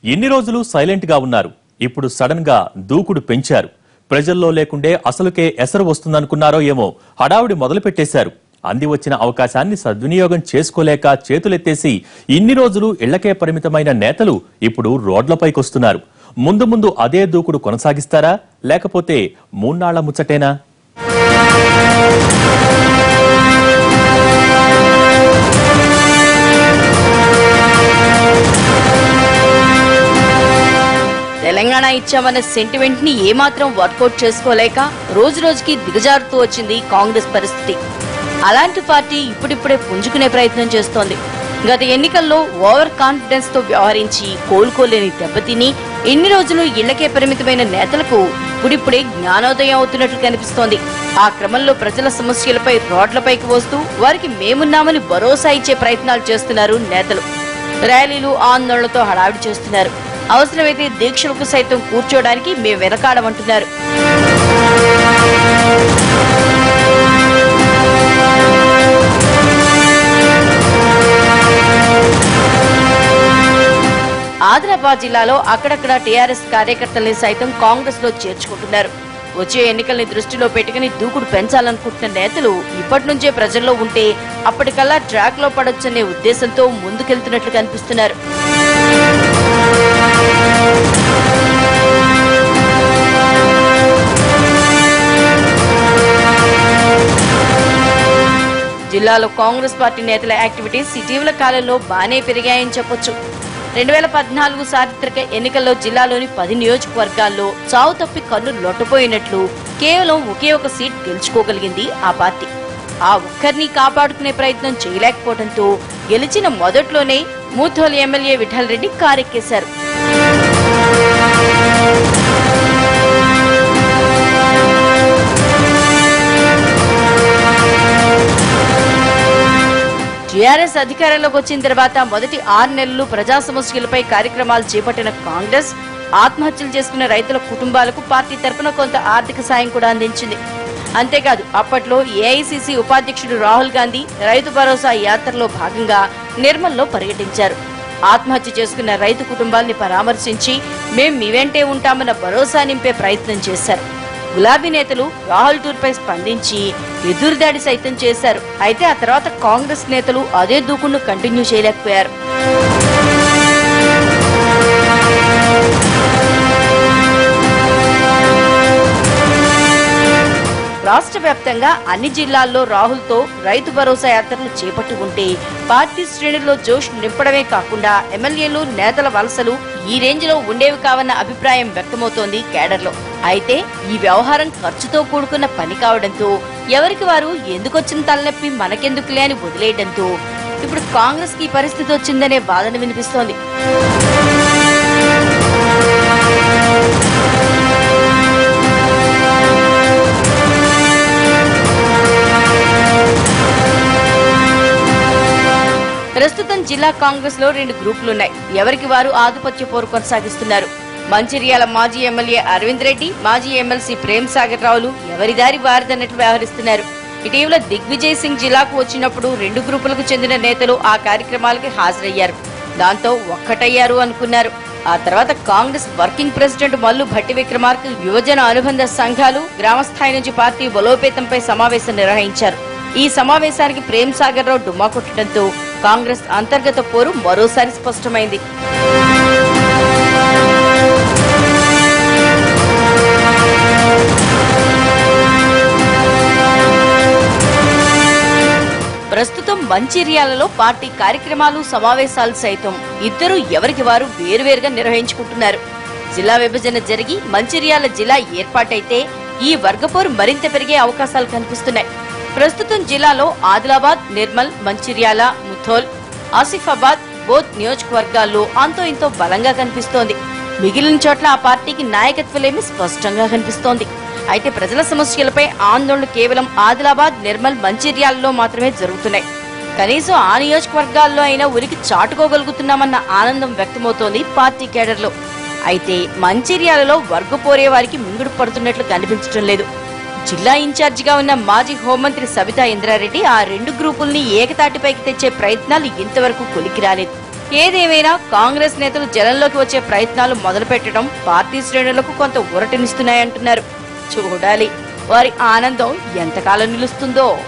ఇన్ని రోజులు సైలెంట్ గా ఉన్నారు. ఇప్పుడు సడన్ గా దూకుడు పెంచారు. ప్రజల్లో లేకుండే అసలుకే ఎసరు వస్తుందనుకున్నారో ఏమో హడావుడి మొదలు పెట్టేశారు. అంది వచ్చిన అవకాశాన్ని సద్వినియోగం చేసుకోలేక చేతులెత్తేసి ఇన్ని రోజులు ఇళ్లకే పరిమితమైన నేతలు ఇప్పుడు రోడ్లపైకొస్తున్నారు. ముందు ముందు అదే దూకుడు కొనసాగిస్తారా, లేకపోతే మూన్నాళ్ల ముచ్చటేనా? తెలంగాణ ఇచ్చామన్న సెంటిమెంట్ ని ఏమాత్రం వర్కౌట్ చేసుకోలేక రోజు రోజుకి దిగజారుతూ వచ్చింది కాంగ్రెస్ పరిస్థితి. అలాంటి పార్టీ ఇప్పుడిప్పుడే పుంజుకునే ప్రయత్నం చేస్తోంది. గత ఎన్నికల్లో ఓవర్ కాన్ఫిడెన్స్ తో వ్యవహరించి కోలుకోలేని దెబ్బతిని ఎన్ని రోజులు ఇళ్లకే పరిమితమైన నేతలకు ఇప్పుడిప్పుడే జ్ఞానోదయం అవుతున్నట్లు కనిపిస్తోంది. ఆ క్రమంలో ప్రజల సమస్యలపై రోడ్లపైకి వస్తూ వారికి మేమున్నామని భరోసా ఇచ్చే ప్రయత్నాలు చేస్తున్నారు నేతలు. ర్యాలీలు, ఆందోళనలతో హడావిడి చేస్తున్నారు. అవసరమైతే దీక్షలకు సైతం కూర్చోడానికి మేము వెనకాడమంటున్నారు. ఆదిలాబాద్ జిల్లాలో అక్కడక్కడ టీఆర్ఎస్ కార్యకర్తల్ని సైతం కాంగ్రెస్ లో చేర్చుకుంటున్నారు. వచ్చే ఎన్నికల్ని దృష్టిలో పెట్టుకుని దూకుడు పెంచాలనుకుంటున్న నేతలు ఇప్పటి నుంచే ప్రజల్లో ఉంటే అప్పటికల్లా ట్రాక్ లో పడొచ్చనే ఉద్దేశంతో ముందుకెళ్తున్నట్లు కనిపిస్తున్నారు. జిల్లాలో కాంగ్రెస్ పార్టీ నేతల యాక్టివిటీస్ ఇటీవల కాలంలో బానే పెరిగాయని చెప్పొచ్చు. 2014 చారిత్రక ఎన్నికల్లో జిల్లాలోని 10 నియోజకవర్గాల్లో చావు తప్పి కన్ను లొట్టపోయినట్లు కేవలం ఒకే ఒక సీట్ గెలుచుకోగలిగింది ఆ పార్టీ. ఆ ఒక్కరిని కాపాడుకునే ప్రయత్నం చేయలేకపోవడంతో గెలిచిన మొదట్లోనే ముథోల్ ఎమ్మెల్యే విఠల్ రెడ్డి కారెక్కేశారు. టీఆర్ఎస్ అధికారంలోకి వచ్చిన తర్వాత మొదటి 6 నెలలు ప్రజా సమస్యలపై కార్యక్రమాలు చేపట్టిన కాంగ్రెస్ ఆత్మహత్యలు చేసుకున్న రైతుల కుటుంబాలకు పార్టీ తరఫున కొంత ఆర్థిక సాయం కూడా అందించింది. అంతేకాదు అప్పట్లో ఏఐసీసీ ఉపాధ్యక్షుడు రాహుల్ గాంధీ రైతు భరోసా యాత్రలో భాగంగా నిర్మల్లో పర్యటించారు. ఆత్మహత్య చేసుకున్న రైతు కుటుంబాల్ని పరామర్శించి మేం మీ వెంటే ఉంటామన్న భరోసా నింపే ప్రయత్నం చేశారు. గులాబీ నేతలు రాహుల్ టూర్ పై స్పందించి ఎదురుదాడి సైతం చేశారు. అయితే ఆ తర్వాత కాంగ్రెస్ నేతలు అదే దూకుడును కంటిన్యూ చేయలేకపోయారు. రాష్ట్ర వ్యాప్తంగా అన్ని జిల్లాల్లో రాహుల్ తో రైతు భరోసా యాత్రలు చేపట్టి ఉంటే పార్టీ శ్రేణుల్లో జోష్ నింపడమే కాకుండా ఎమ్మెల్యేలు, నేతల వలసలు ఈ రేంజ్ లో ఉండేవి కావన్న అభిప్రాయం వ్యక్తమవుతోంది కేడర్లో. అయితే ఈ వ్యవహారం ఖర్చుతో కూడుకున్న పని కావడంతో ఎవరికి వారు ఎందుకొచ్చిన తలనొప్పి మనకెందుకులే అని వదిలేయడంతో ఇప్పుడు కాంగ్రెస్ కి పరిస్థితి వచ్చిందనే వాదన వినిపిస్తోంది. ప్రస్తుతం జిల్లా కాంగ్రెస్ లో 2 గ్రూపులున్నాయి. ఎవరికి వారు ఆధిపత్య పోరు కొనసాగిస్తున్నారు. మంచిర్యాల మాజీ ఎమ్మెల్యే అరవింద్ రెడ్డి, మాజీ ఎమ్మెల్సీ ప్రేమ్ సాగర్ రావులు ఎవరి దారి వారిదన్నట్లు వ్యవహరిస్తున్నారు. ఇటీవల దిగ్విజయ్ సింగ్ జిల్లాకు వచ్చినప్పుడు 2 గ్రూపులకు చెందిన నేతలు ఆ కార్యక్రమాలకి హాజరయ్యారు. దాంతో ఒక్కటయ్యారు అనుకున్నారు. ఆ తర్వాత కాంగ్రెస్ వర్కింగ్ ప్రెసిడెంట్ మల్లు భట్టి విక్రమార్క యువజన అనుబంధ సంఘాలు గ్రామస్థాయి నుంచి పార్టీ బలోపేతంపై సమావేశం నిర్వహించారు. ఈ సమావేశానికి ప్రేమ్ సాగర్ రావు డుమ్మా కొట్టడంతో కాంగ్రెస్ అంతర్గత పోరు మరోసారి స్పష్టమైంది. ప్రస్తుతం మంచిర్యాలలో పార్టీ కార్యక్రమాలు, సమావేశాలు సైతం ఇద్దరు ఎవరికి వారు వేరువేరుగా నిర్వహించుకుంటున్నారు. జిల్లా విభజన జరిగి మంచిర్యాల జిల్లా ఏర్పాటైతే ఈ వర్గపోరు మరింత పెరిగే అవకాశాలు కనిపిస్తున్నాయి. ప్రస్తుతం జిల్లాలో ఆదిలాబాద్, నిర్మల్, మంచిర్యాల, ముథోల్, ఆసిఫాబాద్, బోధ్ నియోజకవర్గాల్లో అంతో ఇంతో బలంగా కనిపిస్తోంది. మిగిలిన చోట్ల ఆ పార్టీకి నాయకత్వలేమి స్పష్టంగా కనిపిస్తోంది. అయితే ప్రజల సమస్యలపై ఆందోళనలు కేవలం ఆదిలాబాద్, నిర్మల్, మంచిర్యాలలో మాత్రమే జరుగుతున్నాయి. కనీసం ఆ నియోజకవర్గాల్లో అయినా ఉనికి చాటుకోగలుగుతున్నామన్న ఆనందం వ్యక్తమవుతోంది పార్టీ కేడర్లో. అయితే మంచిర్యాలలో వర్గపోరే వారికి మింగుడు పడుతున్నట్లు కనిపించడం లేదు. జిల్లా ఇన్ఛార్జిగా ఉన్న మాజీ హోంమంత్రి సబితా ఇంద్రారెడ్డి ఆ 2 గ్రూపుల్ని ఏకతాటిపైకి తెచ్చే ప్రయత్నాలు ఇంతవరకు కొలికి రాలేదు. ఏదేమైనా కాంగ్రెస్ నేతలు జనంలోకి వచ్చే ప్రయత్నాలు మొదలుపెట్టడం పార్టీ శ్రేణులకు కొంత ఊరటనిస్తున్నాయంటున్నారు. చూడాలి వారి ఆనందం ఎంతకాలం నిలుస్తుందో.